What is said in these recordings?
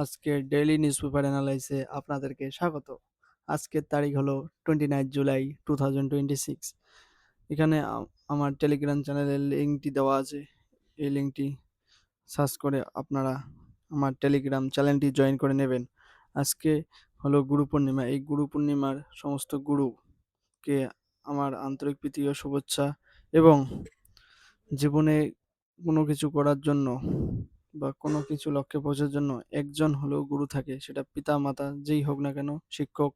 আজকের daily newspaper অ্যানালাইসে আপনাদেরকে স্বাগত। আজকের তারিখ হলো 29 জুলাই 2026। এখানে আমার টেলিগ্রাম চ্যানেলের লিঙ্কটি দেওয়া আছে। এই লিঙ্কটি সার্চ করে আপনারা আমার টেলিগ্রাম চ্যানেলটি জয়েন করে নেবেন। আজকে হলো গুরু পূর্ণিমা। এই গুরু পূর্ণিমার সমস্ত গুরুকে আমার আন্তরিক প্রীতি ও শুভেচ্ছা, এবং জীবনে কোনো কিছু করার জন্য বা কোনো কিছু লক্ষ্যে পৌঁছার জন্য একজন হলেও গুরু থাকে, সেটা পিতা মাতা যেই হোক না কেন, শিক্ষক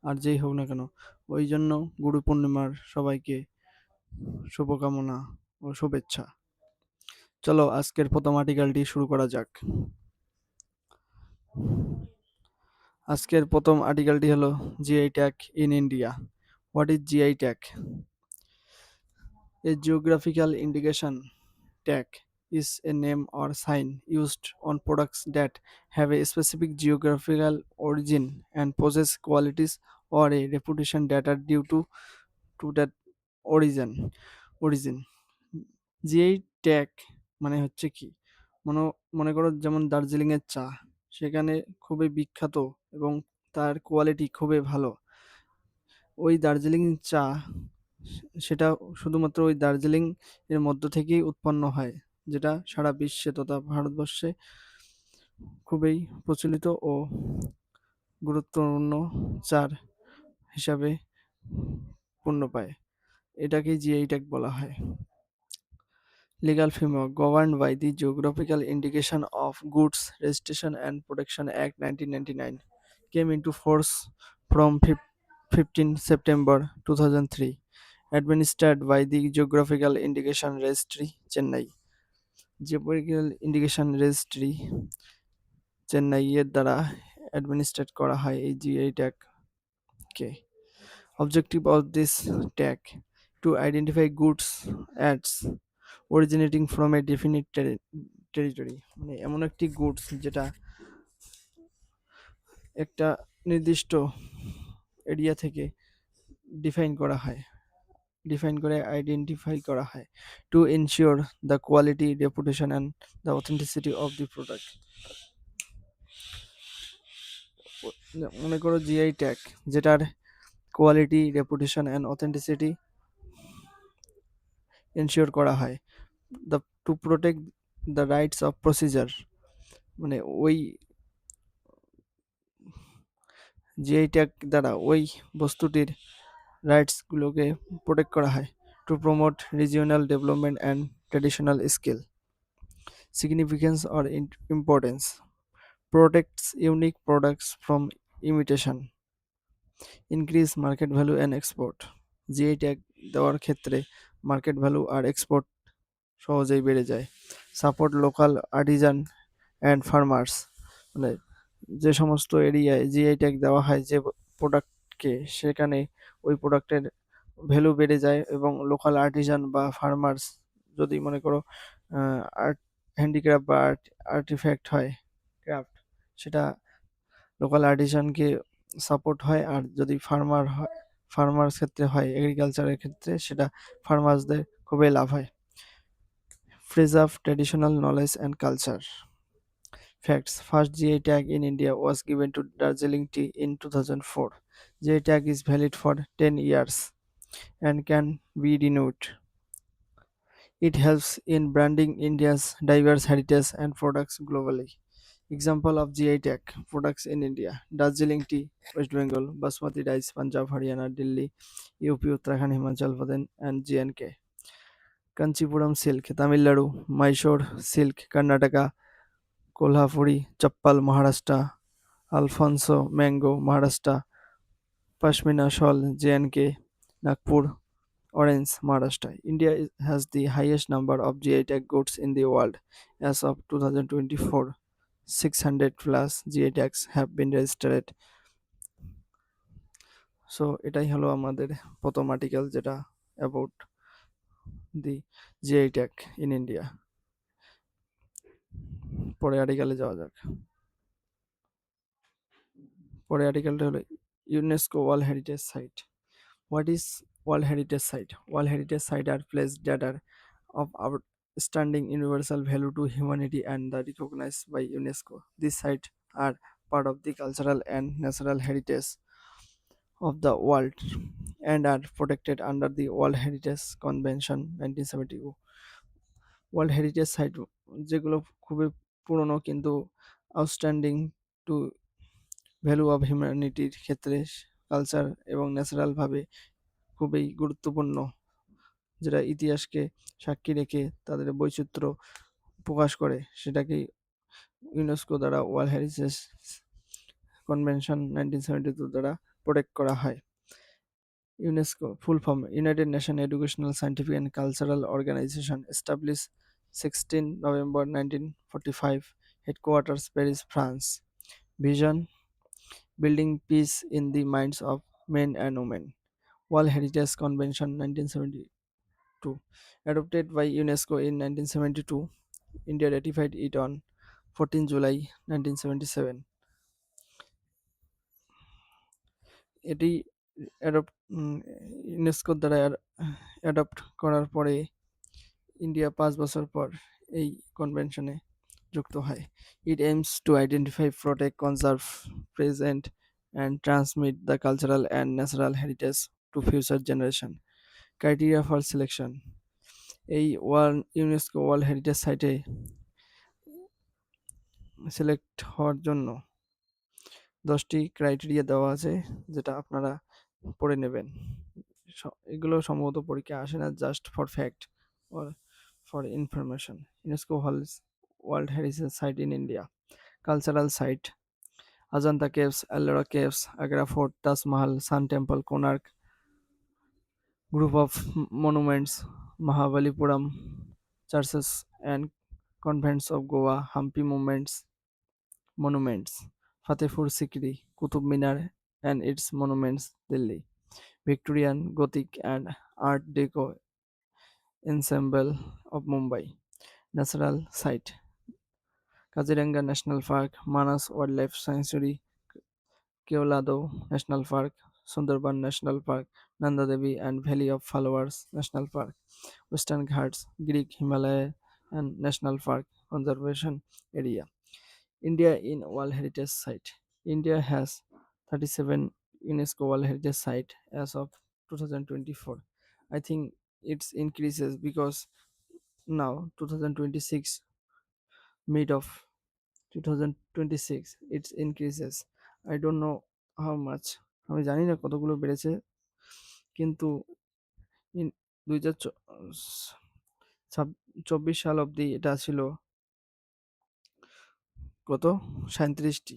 আর যেই হোক না কেন। ওই জন্য গুরু পূর্ণিমার সবাইকে শুভকামনা ও শুভেচ্ছা। চলো আজকের প্রথম আর্টিকেলটি শুরু করা যাক। আজকের প্রথম আর্টিকেলটি হলো GI tag in India. What is GI tag? A geographical indication tag is a name or sign used on products that have a specific geographical origin and possess qualities or a reputation that are due to that origin. origin GI tag মানে হচ্ছে কি, মনে মনে করো যেমন দার্জিলিং এর চা, সেখানে খুবই বিখ্যাত এবং তার কোয়ালিটি খুবই ভালো। ওই দার্জিলিং চা সেটা শুধুমাত্র ওই দার্জিলিং এর মধ্য থেকেই উৎপন্ন হয়, যেটা সারা বিশ্বে তথা ভারতবর্ষে খুবই প্রচলিত ও গুরুত্বপূর্ণ চার হিসাবে পূর্ণ পায়। এটাকেই জিআই ট্যাগ বলা হয়। Legal framework governed by the Geographical Indication of Goods Registration and Protection Act 1999 came into force from 15 September 2003, administered by the Geographical Indication Registry, Chennai. Geographical Indication Registry, Chennai এর দ্বারা অ্যাডমিনিস্ট্রেট করা হয় এই GI ট্যাগকে। Objective of this tag to identify goods as originating from a definite territory, মানে এমন একটি goods যেটা একটা নির্দিষ্ট এরিয়া থেকে ডিফাইন করে আইডেন্টিফাই করা হয়, to ensure the quality, reputation and the authenticity of the product. মনে করো জিআই ট্যাগ যেটার quality, reputation and authenticity ensure করা হয়, the to protect the rights of procedure, মানে ওই জিআই ট্যাগ দ্বারা ওই বস্তুটির রাইটসগুলোকে প্রোটেক্ট করা হয়, to promote regional development and traditional skill. Significance or importance: protects unique products from imitation, increase market value and export. GI tag দেওয়ার ক্ষেত্রে market value আর export সহজেই বেড়ে যায়। Support local Artisan and farmers, মানে যে সমস্ত এরিয়ায় জিআই ট্যাগ দেওয়া হয় যে প্রোডাক্টকে, সেখানে ওই প্রোডাক্টের ভ্যালু বেড়ে যায়, এবং লোকাল আর্টিজান বা ফার্মার্স যদি মনে করো আর্ট হ্যান্ডিক্রাফট বা আর্টিফ্যাক্ট হয়, ক্রাফট, সেটা লোকাল আর্টিজানকে সাপোর্ট হয়। আর যদি ফার্মার্স ক্ষেত্রে হয়, এগ্রিকালচারের ক্ষেত্রে, সেটা ফার্মার্সদের খুবই লাভ হয়। Preserve traditional knowledge and culture. Facts: first GI tag in India was given to Darjeeling tea in 2004. GI tag is valid for 10 years and can be renewed. It helps in branding India's diverse heritage and products globally. Example of GI tag products in India: Darjeeling tea, West Bengal; Basmati rice, Punjab, Haryana, Delhi, UP, Uttarakhand, Himachal Pradesh, and J&K; Kanchipuram silk, Tamil Nadu; Mysore silk, Karnataka; Kolhapuri chappal, Maharashtra; Alfonso mango, Maharashtra; Pashmina shawl, J&K; Nagpur orange, Maharashtra. India has the highest number of GI tag goods in the world. As of 2024, 600 plus GI tags have been registered. So এটাই হলো আমাদের প্রথম article, যেটা about the GI tag in India. পরে আর্টিকেলে যাওয়া যাক। পরে আর্টিকেলটা হলো UNESCO world heritage site. What is world heritage site? World heritage site are place that are of outstanding universal value to humanity and are recognized by UNESCO. These sites are part of the cultural and natural heritage of the world and are protected under the World Heritage Convention 1972. World heritage site যেগুলো খুবই পুরনো কিন্তু outstanding to value of হিউম্যানিটির ক্ষেত্রে culture এবং ন্যাচারালভাবে খুবই গুরুত্বপূর্ণ, যেটা ইতিহাসকে সাক্ষী রেখে তাদের বৈচিত্র্য প্রকাশ করে, সেটাকে ইউনেস্কো দ্বারা ওয়ার্ল্ড হেরিটেজ কনভেনশন 1972 দ্বারা প্রোটেক্ট করা হয়। UNESCO full form United Nation Educational Scientific and Cultural Organization establish 16 November 1945, headquarters Paris, France. Vision: building peace in the minds of men and women. World Heritage Convention 1972, adopted by UNESCO in 1972. India ratified it on 14 July 1977. এটি ইউনেস্কোর দ্বারা adopt করার পরে India 5 বছর পর এই কনভেনশনে যুক্ত হয়। It aims to identify, protect, conserve, present and transmit the cultural and natural heritage to future generation. Criteria for selection: এই ইউনেস্কো ওয়ার্ল্ড হেরিটেজ সাইটে সিলেক্ট হওয়ার জন্য 10টি ক্রাইটেরিয়া দেওয়া আছে, যেটা আপনারা পড়ে নেবেন। এগুলো সম্ভবত পরীক্ষায় আসে না, just for fact or for information. UNESCO holds World Heritage Site in India. Cultural site: Ajanta Caves, Ellora Caves, Agra Fort, Taj Mahal, Sun Temple, Konark. Group of monuments: Mahabalipuram churches and convents of Goa, Hampi monuments, Fatehpur Sikri, Qutub Minar and its monuments, Delhi. Victorian, Gothic and Art Deco ensemble of Mumbai. Natural site: Kaziranga National Park, Manas Wildlife Sanctuary, Keolado National Park, Sundarban National Park, Nanda Devi and Valley of Flowers National Park. Western Ghats, Greek Himalaya and National Park Conservation Area. India in World Heritage Site. India has 37 UNESCO World Heritage Site as of 2024. I think it's increases because now 2026, mid of 2026, it increases. I don't know how much, আমি জানি না কতগুলো বেড়েছে, কিন্তু 2024 সাল অবধি এটা ছিল কত 37টি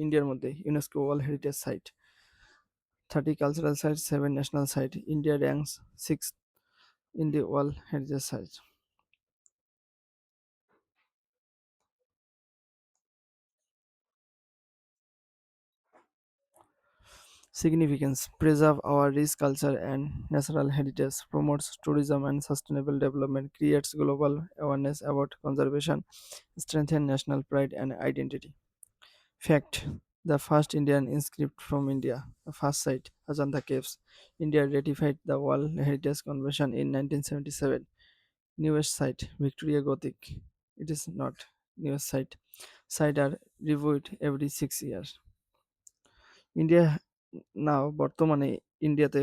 ইন্ডিয়ার মধ্যে UNESCO world heritage site, 30 cultural site, 7 national site. India ranks 6th in the World Heritage Site. Significance: preserve our rich culture and natural heritage, promotes tourism and sustainable development, creates global awareness about conservation, strengthens national pride and identity. Fact: the first Indian inscript from India, the first site, Ajanta Caves. India ratified the World Heritage Convention in 1977. Newest site, Victoria Gothic. It is not newest site. Sites are reviewed every 6 years. India now বর্তমানে ইন্ডিয়াতে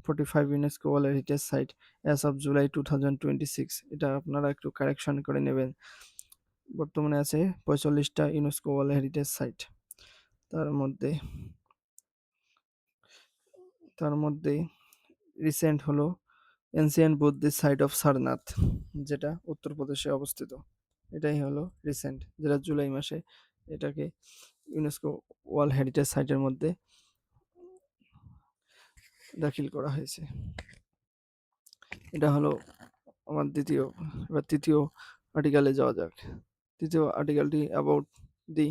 45 UNESCO world heritage site as of July 2026। এটা আপনারা একটু correction করে নেবেন। বর্তমানে আছে 45টা ইউনেস্কো ওয়ার্ল্ড হেরিটেজ সাইট। তার মধ্যে রিসেন্ট হলো ancient Buddhist site of Sarnath, যেটা উত্তরপ্রদেশে অবস্থিত। এটাই হলো রিসেন্ট, যেটা জুলাই মাসে এটাকে ইউনেস্কো ওয়ার্ল্ড হেরিটেজ সাইটের মধ্যে দাখিল করা হয়েছে। এটা হলো আমার দ্বিতীয়। এবার তৃতীয় আর্টিকেলে যাওয়া যাক। তৃতীয় আর্টিকেলটি অ্যাবাউট দি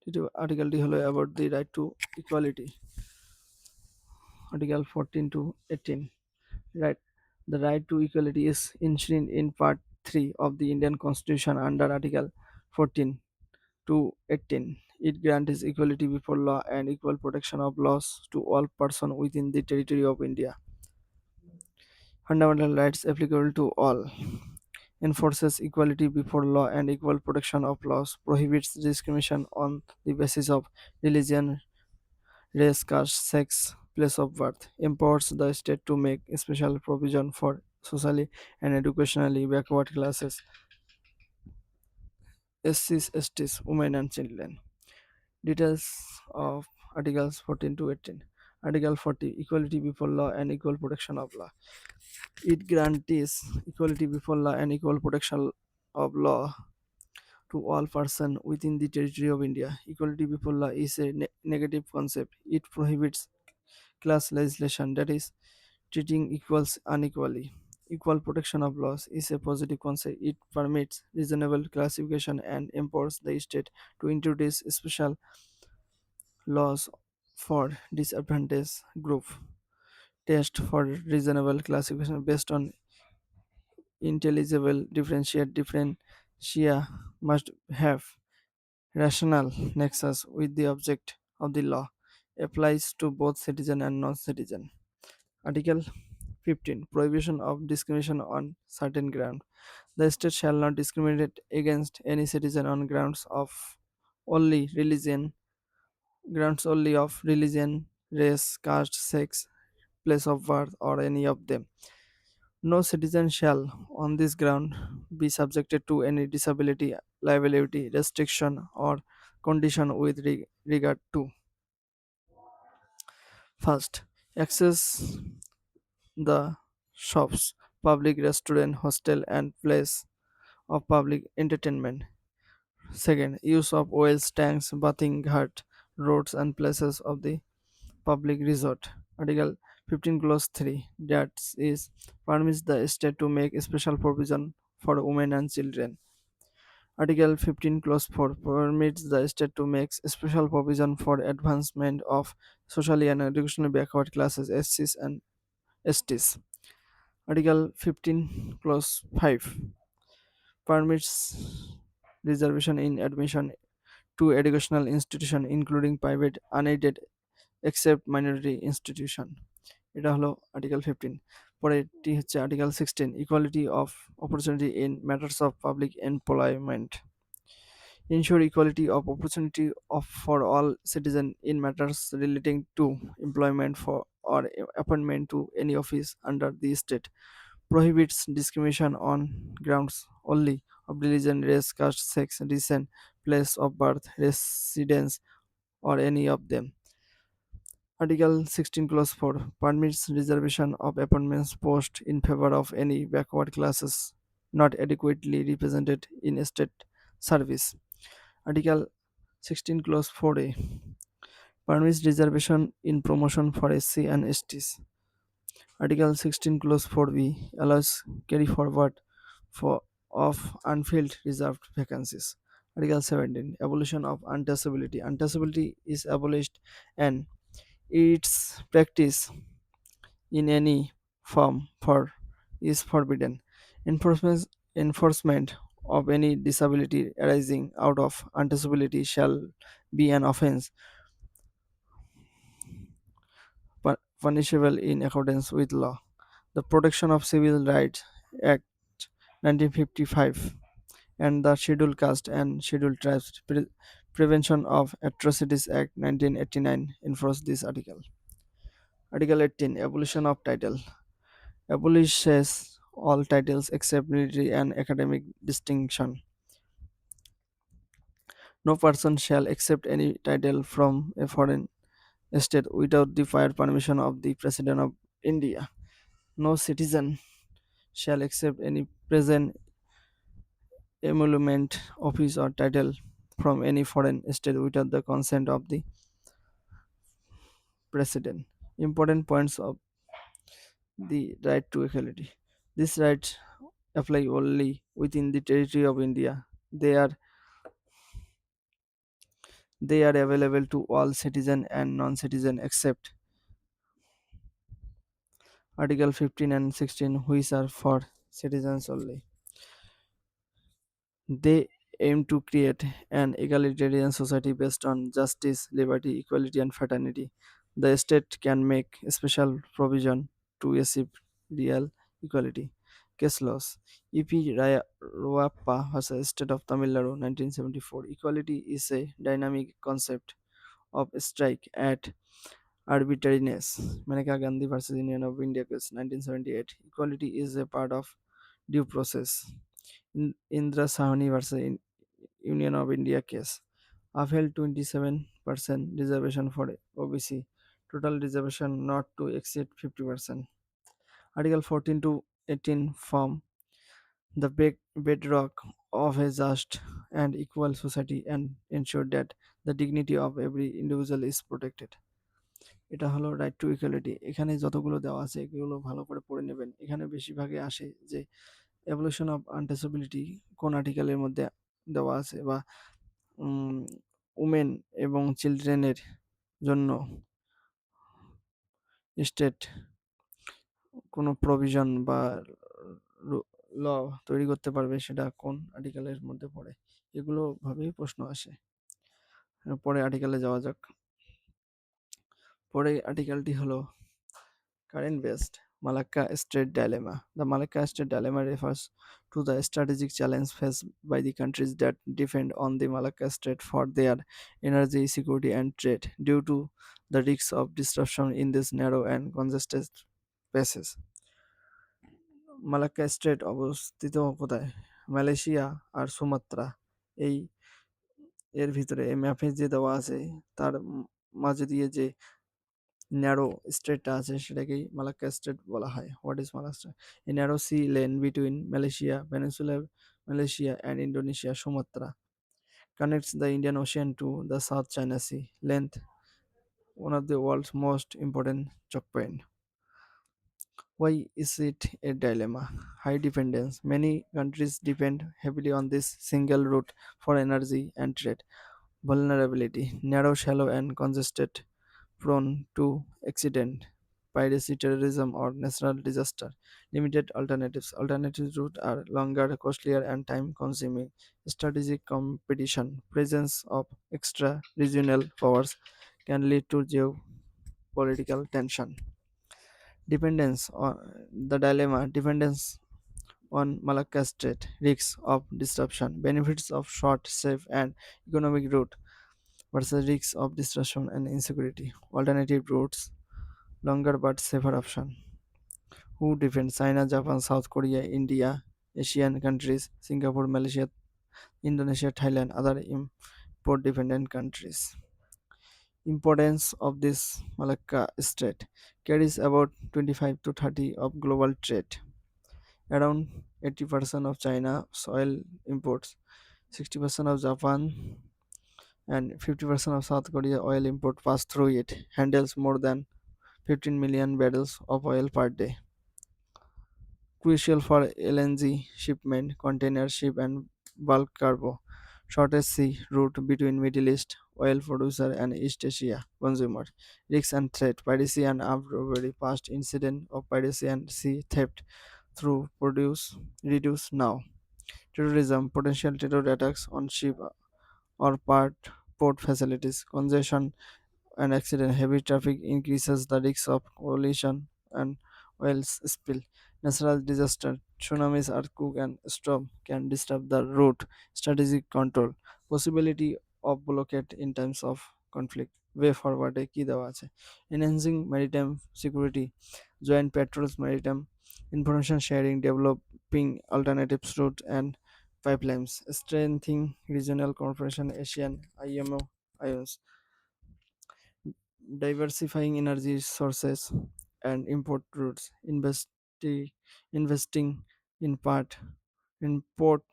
তৃতীয় আর্টিকেলটি হলো about the right to equality. Article 14 to 18. Right. The right to equality is enshrined in Part 3 of the Indian Constitution under Article 14 to 18. It grants equality before law and equal protection of laws to all persons within the territory of India. Fundamental rights applicable to all. enforces equality before law and equal protection of laws, prohibits discrimination on the basis of religion, race, caste, sex, place of birth, empowers the state to make special provision for socially and educationally backward classes, SCs, STs, women and children. Details of Articles 14 to 18. Article 40, Equality before law and equal protection of law. It guarantees equality before law and equal protection of law to all persons within the territory of India. Equality before law is a negative concept. It prohibits class legislation, that is, treating equals unequally. Equal protection of laws is a positive concept. It permits reasonable classification and empowers the state to introduce special laws for disadvantaged group. Test for reasonable classification based on intelligible differentia must have rational nexus with the object of the law. Applies to both citizen and non-citizen. Article 15. Prohibition of discrimination on certain ground. The state shall not discriminate against any citizen on only religion, grounds only of religion, race, caste, sex, place of birth, or any of them. No citizen shall, on this ground, be subjected to any disability, liability, restriction, or condition with regard to first, access the shops, public restaurant, hostel, and place of public entertainment. Second, use of wells, tanks, bathing ghat, roads, and places of the public resort. Article 15 clause 3, that is, permits the state to make special provision for women and children. Article 15 clause 4 permits the state to make special provision for advancement of socially and educationally backward classes, SCs and STs. Article 15 clause 5 permits reservation in admission to educational institution including private unaided except minority institution. এটা হলো article 15। পরেরটি হচ্ছে article 16, equality of opportunity in matters of public employment. Ensure equality of opportunity for all citizens in matters relating to employment for or appointment to any office under the state. Prohibits discrimination on grounds only of religion, race, caste, sex, descent, place of birth, residence, or any of them. Article 16 clause 4 permits reservation of appointments post in favor of any backward classes not adequately represented in state service. Article 16 clause 4a permits reservation in promotion for SC and STs. Article 16 clause 4b allows carry forward for of unfilled reserved vacancies. Article 17 abolition of untouchability. Untouchability is abolished and its practice in any form for is forbidden. Enforcement of any disability arising out of untouchability shall be an offence punishable in accordance with law. The Protection of Civil Rights Act 1955 and the Scheduled Caste and Scheduled Tribes Prevention of Atrocities Act 1989 enforce this article. Article 18 Abolition of Title abolishes all titles except military and academic distinction. No person shall accept any title from a foreign state without the prior permission of the President of India. No citizen shall accept any present emolument, office, or title from any foreign state without the consent of the President. Important points of the right to equality. These rights apply only within the territory of India. They are available to all citizen and non-citizen except Article 15 and 16 which are for citizens only. They aim to create an egalitarian society based on justice, liberty, equality, and fraternity. The state can make special provision to achieve real equality. Case laws. E.P. Ruappa versus State of Tamil Nadu 1974. Equality is a dynamic concept of strike at arbitrariness. Maneka Gandhi versus Union of India case 1978. Equality is a part of due process. Indra Sahani versus Union of India case. Upheld 27% reservation for OBC. Total reservation not to exceed 50%. Article 14 to 18 form the bedrock of a just and equal society and ensure that the dignity of every individual is protected. এটা হলো right to equality. এখানে যতগুলো দেওয়া আছে এগুলো ভালো করে পড়ে নেবেন। এখানে বেশিরভাগই আসে যে এভলিউশন অফ আনটাচেবিলিটি কোন আর্টিকেলের মধ্যে দেওয়া আছে বা উমেন এবং চিলড্রেনের জন্য স্টেট কোনো প্রভিশন বা ল তৈরি করতে পারবে সেটা কোন আর্টিকেলের মধ্যে পড়ে, এগুলো ভাবেই প্রশ্ন আসে। পরে আর্টিকেলে যাওয়া যাক। পরে আর্টিকেলটি হলো current based Malacca Strait Dilemma. The Malacca Strait Dilemma refers to the strategic challenge faced by the countries that depend on the Malacca Strait for their energy security and trade due to the risks of disruption in this narrow and congested spaces. Malacca straight অবস্থিত কোথায়? Malaysia আর Sumatra এই এর ভিতরে এই ম্যাপে যে দেওয়া আছে তার মাঝে দিয়ে যে ন্যারো স্ট্রেটটা আছে সেটাকেই মালাক্কা স্ট্রেট বলা হয়। What is Malacca? A narrow sea lane between Malaysia peninsula Malaysia and Indonesia Sumatra connects the Indian Ocean to the South China Sea. Length one of the world's most important choke point. Why is it a dilemma? High dependence. Many countries depend heavily on this single route for energy and trade. Vulnerability. Narrow, shallow, and congested, prone to accident, piracy, terrorism, or natural disaster. Limited alternatives. Alternative routes are longer, costlier, and time consuming. Strategic competition. Presence of extra regional powers can lead to geopolitical tension. Dependence on the dilemma. Dependence on Malacca Strait, risks of disruption, benefits of short, safe, and economic route versus risks of disruption and insecurity. Alternative routes, longer but safer option. Who defends? China, Japan, South Korea, India, Asian countries, Singapore, Malaysia, Indonesia, Thailand, other import dependent countries. Importance of this Malacca Strait carries about 25 to 30 of global trade. Around 80% of China's oil imports, 60% of Japan and 50% of South Korea oil import pass through it, handles more than 15 million barrels of oil per day. Crucial for LNG shipment, container ship and bulk cargo. Shortest sea route between Middle East oil producer and East Asia consumer. Risks and threat. Piracy and armed robbery. Past incident of piracy and sea theft through produce reduce now. Terrorism. Potential terror attacks on ship or port facilities. Congestion and accident. Heavy traffic increases the risk of collision and oil spill. Natural disaster, tsunamis, earthquake, and storm can disturb the route. Strategic control, possibility of blockade in times of conflict. Way forward কি দেওয়া আছে? Enhancing maritime security, joint patrols, maritime information sharing, developing alternative routes and pipelines, strengthening regional cooperation, Asian IMO ions, diversifying energy sources and import routes, investing in port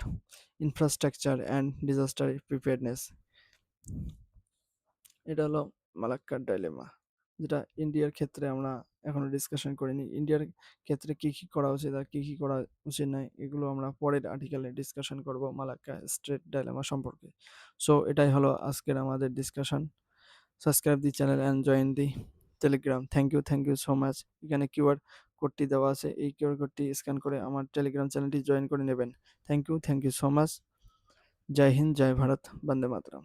infrastructure and disaster preparedness. এটা হলো মালাক্কার dilemma, যেটা ইন্ডিয়ার ক্ষেত্রে আমরা এখনো discussion করিনি। ইন্ডিয়ার ক্ষেত্রে কি কি করা উচিত আর কি কি করা উচিত নয় এগুলো আমরা পরের আর্টিকেলে ডিসকাশন করব মালাক্কা স্ট্রেট ডাইলেমা সম্পর্কে। সো এটাই হলো আজকের আমাদের discussion. Subscribe the channel and join the Telegram. Thank you so much. এখানে কিউআর কোডটি দেওয়া আছে, এই কিউআর কোডটি স্ক্যান করে আমার টেলিগ্রাম চ্যানেলটি জয়েন করে নেবেন। Thank you so much. জয় হিন্দ, জয় ভারত, বন্দে মাতরম।